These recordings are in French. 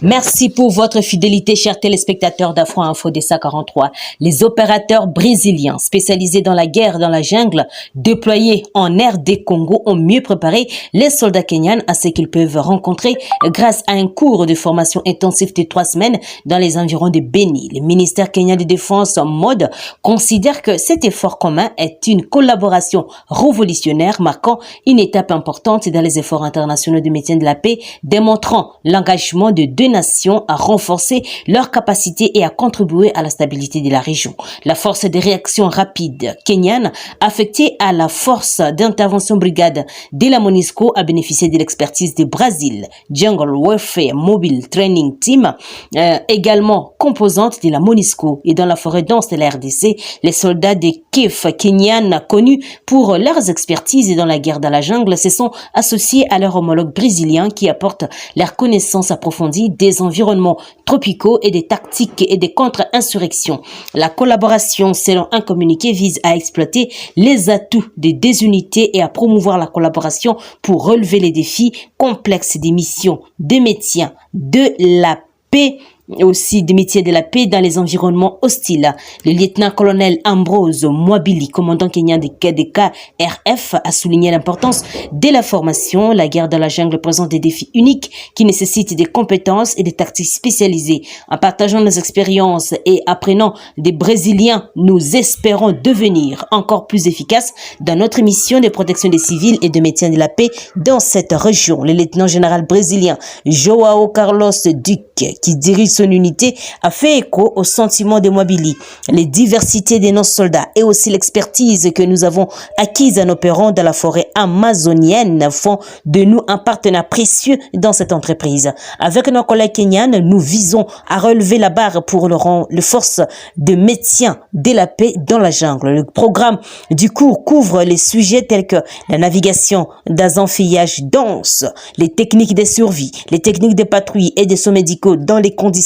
Merci pour votre fidélité, chers téléspectateurs d'Afro Info DESA 43. Les opérateurs brésiliens spécialisés dans la guerre dans la jungle, déployés en RD Congo, ont mieux préparé les soldats kenyans à ce qu'ils peuvent rencontrer grâce à un cours de formation intensif de 3 semaines dans les environs de Beni. Le ministère kenyan de Défense MOD considère que cet effort commun est une collaboration révolutionnaire marquant une étape importante dans les efforts internationaux de maintien de la paix, démontrant l'engagement de deux nations à renforcer leurs capacités et à contribuer à la stabilité de la région. La force de réaction rapide kenyane, affectée à la force d'intervention brigade de la MONUSCO, a bénéficié de l'expertise du Brésil, Jungle Warfare Mobile Training Team, également composante de la MONUSCO. Et dans la forêt dense de la RDC, les soldats de KIF kenyan, connus pour leurs expertises dans la guerre dans la jungle, se sont associés à leurs homologues brésiliens qui apportent leur connaissance approfondie des environnements tropicaux et des tactiques et des contre-insurrections. La collaboration, selon un communiqué, vise à exploiter les atouts des deux unités et à promouvoir la collaboration pour relever les défis complexes des missions de maintien de la paix, et aussi des métiers de la paix dans les environnements hostiles. Le lieutenant-colonel Ambrose Mwabili, commandant kenyan des KDK-RF, a souligné l'importance de la formation. La guerre dans la jungle présente des défis uniques qui nécessitent des compétences et des tactiques spécialisées. En partageant nos expériences et apprenant des Brésiliens, nous espérons devenir encore plus efficaces dans notre mission de protection des civils et de maintien de la paix dans cette région. Le lieutenant-général brésilien Joao Carlos Duque, qui dirige son unité, a fait écho au sentiment de Mwabili. Les diversités de nos soldats et aussi l'expertise que nous avons acquise en opérant dans la forêt amazonienne font de nous un partenaire précieux dans cette entreprise. Avec nos collègues kenyans, nous visons à relever la barre pour le force de maintien de la paix dans la jungle. Le programme du cours couvre les sujets tels que la navigation dans un feuillage dense, les techniques de survie, les techniques de patrouille et des sauts médicaux dans les conditions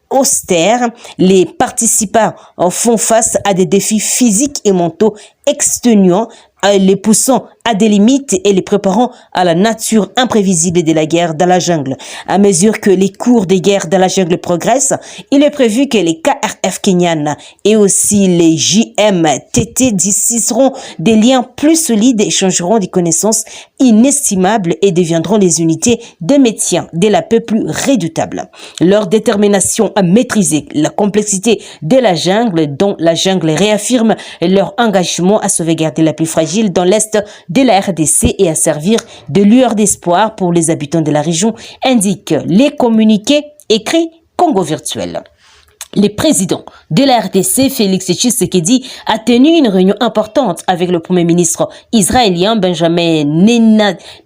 austères. Les participants font face à des défis physiques et mentaux exténuants, les poussant à des limites et les préparant à la nature imprévisible de la guerre dans la jungle. À mesure que les cours de guerre dans la jungle progressent, il est prévu que les KRF kenyan et aussi les JMTT tisseront des liens plus solides, échangeront des connaissances inestimables et deviendront les unités de maintien de la paix plus redoutables. Leur détermination à maîtriser la complexité de la jungle, dont la jungle réaffirme leur engagement à sauvegarder la plus fragile dans l'est de la RDC et à servir de lueur d'espoir pour les habitants de la région, indiquent les communiqués écrits Congo Virtuel. Le président de la RDC, Félix Tshisekedi, a tenu une réunion importante avec le premier ministre israélien Benjamin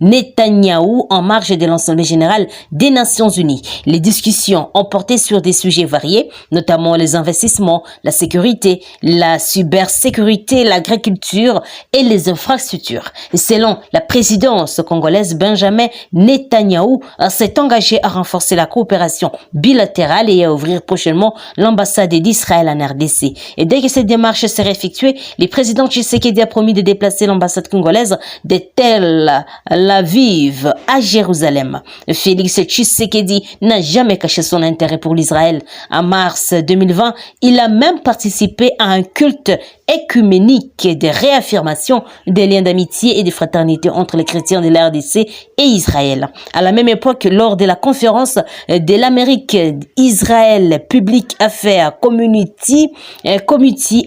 Netanyahou en marge de l'Assemblée générale des Nations unies. Les discussions ont porté sur des sujets variés, notamment les investissements, la sécurité, la cybersécurité, l'agriculture et les infrastructures. Et selon la présidence congolaise, Benjamin Netanyahou s'est engagé à renforcer la coopération bilatérale et à ouvrir prochainement l'ambassade d'Israël en RDC. Et dès que cette démarche serait effectuée, le président Tshisekedi a promis de déplacer l'ambassade congolaise de Tel Aviv à Jérusalem. Félix Tshisekedi n'a jamais caché son intérêt pour l'Israël. En mars 2020, il a même participé à un culte écuménique de réaffirmation des liens d'amitié et de fraternité entre les chrétiens de la RDC et Israël. À la même époque, lors de la conférence de l'Amérique Israël Public Affairs Community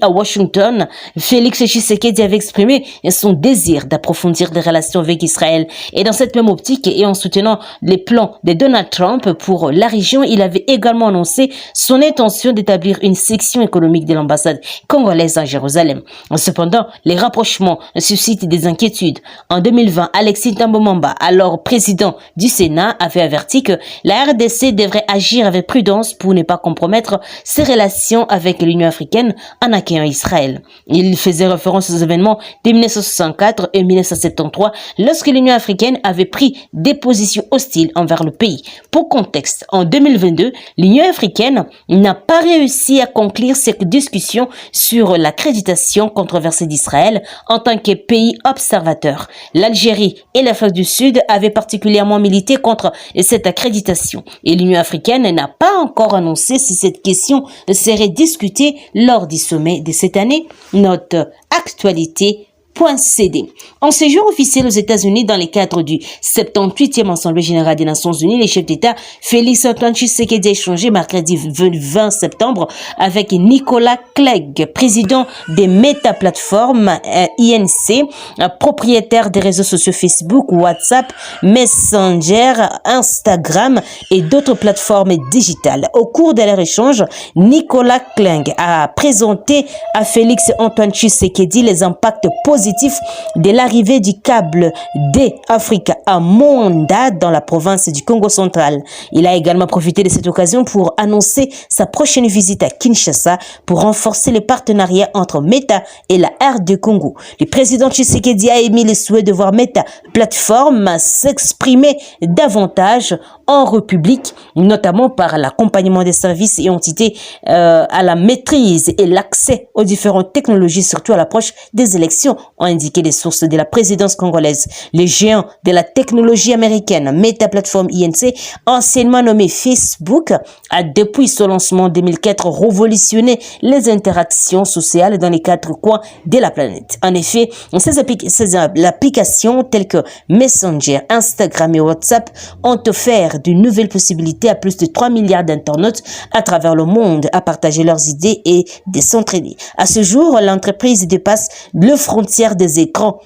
à Washington, Félix Tshisekedi avait exprimé son désir d'approfondir des relations avec Israël. Et dans cette même optique, et en soutenant les plans de Donald Trump pour la région, il avait également annoncé son intention d'établir une section économique de l'ambassade congolaise à Jérusalem. Cependant, les rapprochements suscitent des inquiétudes. En 2020, Alexis Tambomamba, alors président du Sénat, avait averti que la RDC devrait agir avec prudence pour ne pas compromettre ses relations avec l'Union africaine en accueillant Israël. Il faisait référence aux événements de 1964 et 1973 lorsque l'Union africaine avait pris des positions hostiles envers le pays. Pour contexte, en 2022, l'Union africaine n'a pas réussi à conclure cette discussion sur la crédibilité l'accréditation controversée d'Israël en tant que pays observateur. L'Algérie et l'Afrique du Sud avaient particulièrement milité contre cette accréditation et l'Union africaine n'a pas encore annoncé si cette question serait discutée lors du sommet de cette année. Note actualité. .cd. En séjour officiel aux États-Unis dans le cadre du 78e Assemblée générale des Nations Unies, les chefs d'État Félix Antoine Tshisekedi a échangé mercredi 20 septembre avec Nicolas Clegg, président des Meta Platforms INC, propriétaire des réseaux sociaux Facebook, WhatsApp, Messenger, Instagram et d'autres plateformes digitales. Au cours de leur échange, Nicolas Clegg a présenté à Félix Antoine Tshisekedi les impacts positifs de l'arrivée du câble D-Africa à Monda dans la province du Congo central. Il a également profité de cette occasion pour annoncer sa prochaine visite à Kinshasa pour renforcer les partenariats entre Meta et la RD Congo. Le président Tshisekedi a émis le souhait de voir Meta Platform s'exprimer davantage en République, notamment par l'accompagnement des services et entités à la maîtrise et l'accès aux différentes technologies, surtout à l'approche des élections, ont indiqué les sources de la présidence congolaise. Le géant de la technologie américaine Meta Platform INC, anciennement nommé Facebook, a depuis son lancement en 2004 révolutionné les interactions sociales dans les 4 coins de la planète. En effet, ces applications telles que Messenger, Instagram et WhatsApp ont offert de nouvelles possibilités à plus de 3 milliards d'internautes à travers le monde à partager leurs idées et de s'entraider. À ce jour, l'entreprise dépasse le frontière des écrans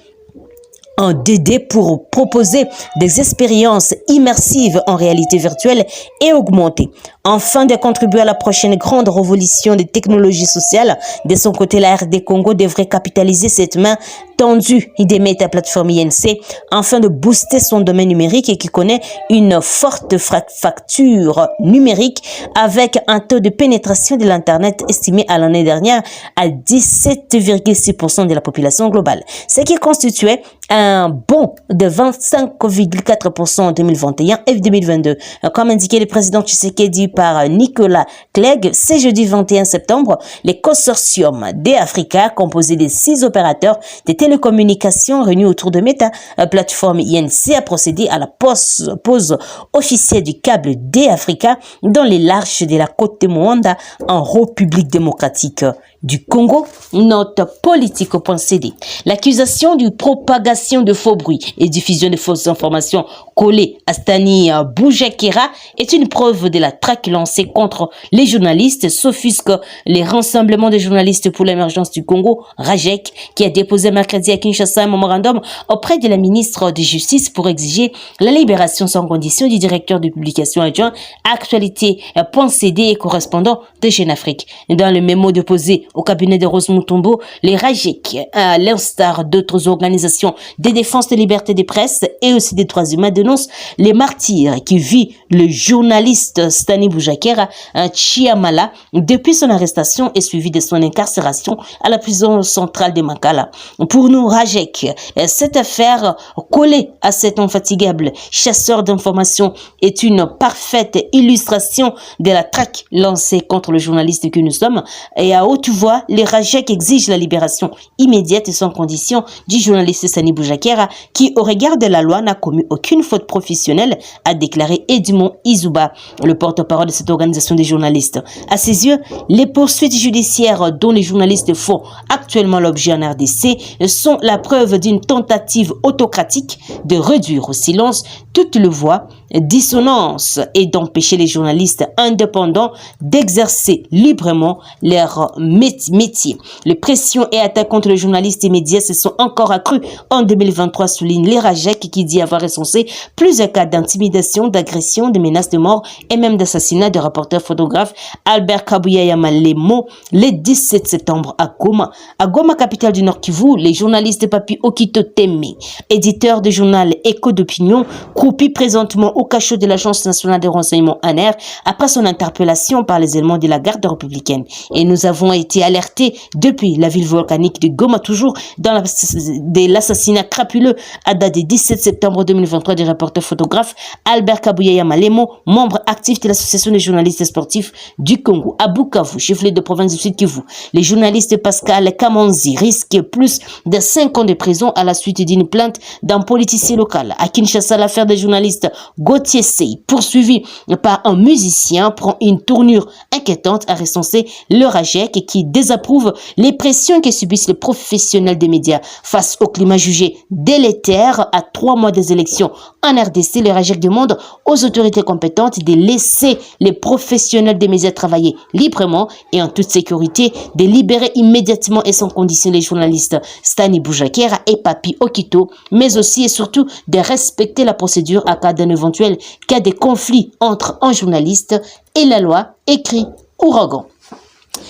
en 2D pour proposer des expériences immersives en réalité virtuelle et augmentée. Afin de contribuer à la prochaine grande révolution des technologies sociales, de son côté, la RD Congo devrait capitaliser cette main tendue des Meta Platform INC afin de booster son domaine numérique et qui connaît une forte fracture numérique avec un taux de pénétration de l'Internet estimé à l'année dernière à 17,6% de la population globale, ce qui constituait un bond de 25,4% en 2021 et 2022. Comme indiqué le président Tshisekedi par Nicolas Clegg, ce jeudi 21 septembre, le consortium D-Africa, composé de 6 opérateurs de télécommunications réunis autour de Meta Platform INC, a procédé à la pose officielle du câble D-Africa dans les larges de la côte de Moanda en République démocratique du Congo. Note politique.cd. L'accusation de propagation de faux bruits et diffusion de fausses informations collées à Stani Boujakera est une preuve de la traque lancée contre les journalistes, s'offusque les rassemblements de journalistes pour l'émergence du Congo, RAJEC, qui a déposé mercredi à Kinshasa un mémorandum auprès de la ministre de Justice pour exiger la libération sans condition du directeur de publication adjoint Actualité.cd et correspondant de Jeune Afrique. Dans le mémo déposé au cabinet de Rose Mutombo, les RAJEC, à l'instar d'autres organisations de défense des libertés de presse et aussi des droits humains, dénoncent les martyrs qui vit le journaliste Stani Boujakera Chiamala depuis son arrestation et suivi de son incarcération à la prison centrale de Makala. Pour nous, RAJEC, cette affaire collée à cet infatigable chasseur d'informations est une parfaite illustration de la traque lancée contre le journaliste que nous sommes. Et à haute voix, les RAJEC exigent la libération immédiate et sans condition du journaliste Stani Boujakera qui, au regard de la loi, n'a commis aucune faute professionnelle, a déclaré Edmond Izouba, le porte-parole de cette organisation des journalistes. À ses yeux, les poursuites judiciaires dont les journalistes font actuellement l'objet en RDC sont la preuve d'une tentative autocratique de réduire au silence toute le voix, dissonance et d'empêcher les journalistes indépendants d'exercer librement leur métier. Les pressions et attaques contre les journalistes et médias se sont encore accrues en 2023, souligne les RAJEC, qui dit avoir recensé plusieurs cas d'intimidation, d'agression, de menaces de mort et même d'assassinat de reporter photographe Albert Kabouya Yamalemo le 17 septembre à Goma. À Goma, capitale du Nord Kivu, les journalistes Papi Okito Teme, éditeur du journal Écho d'opinion, croupi présentement au cachot de l'Agence nationale de renseignement ANR après son interpellation par les éléments de la garde républicaine. Et nous avons été alertés depuis la ville volcanique de Goma, toujours dans l'assassinat crapuleux à date du 17 septembre 2023 du reporter photographe Albert Kabuyaya Malemo, membre actif de l'association des journalistes sportifs du Congo. À Bukavu, chef-lieu de province du Sud Kivu, les journalistes Pascal Kamanzi risquent plus de 5 ans de prison à la suite d'une plainte d'un politicien local. À Kinshasa, l'affaire des journalistes Gauthier Sey, poursuivi par un musicien, prend une tournure inquiétante, a recensé le RAGEC qui désapprouve les pressions que subissent les professionnels des médias face au climat jugé délétère à 3 mois des élections en RDC. Le RAGEC demande aux autorités compétentes de laisser les professionnels des médias travailler librement et en toute sécurité, de libérer immédiatement et sans condition les journalistes Stani Boujakera et Papi Okito, mais aussi et surtout de respecter la procédure à cas d'un éventuel cas de conflit entre un journaliste et la loi, écrit Ouragan.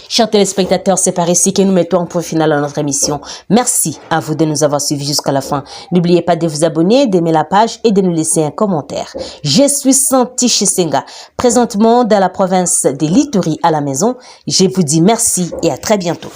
Chers téléspectateurs, c'est par ici que nous mettons un point final à notre émission. Merci à vous de nous avoir suivis jusqu'à la fin. N'oubliez pas de vous abonner, d'aimer la page et de nous laisser un commentaire. Je suis Santi Chisenga, présentement dans la province de l'Ituri à la maison. Je vous dis merci et à très bientôt.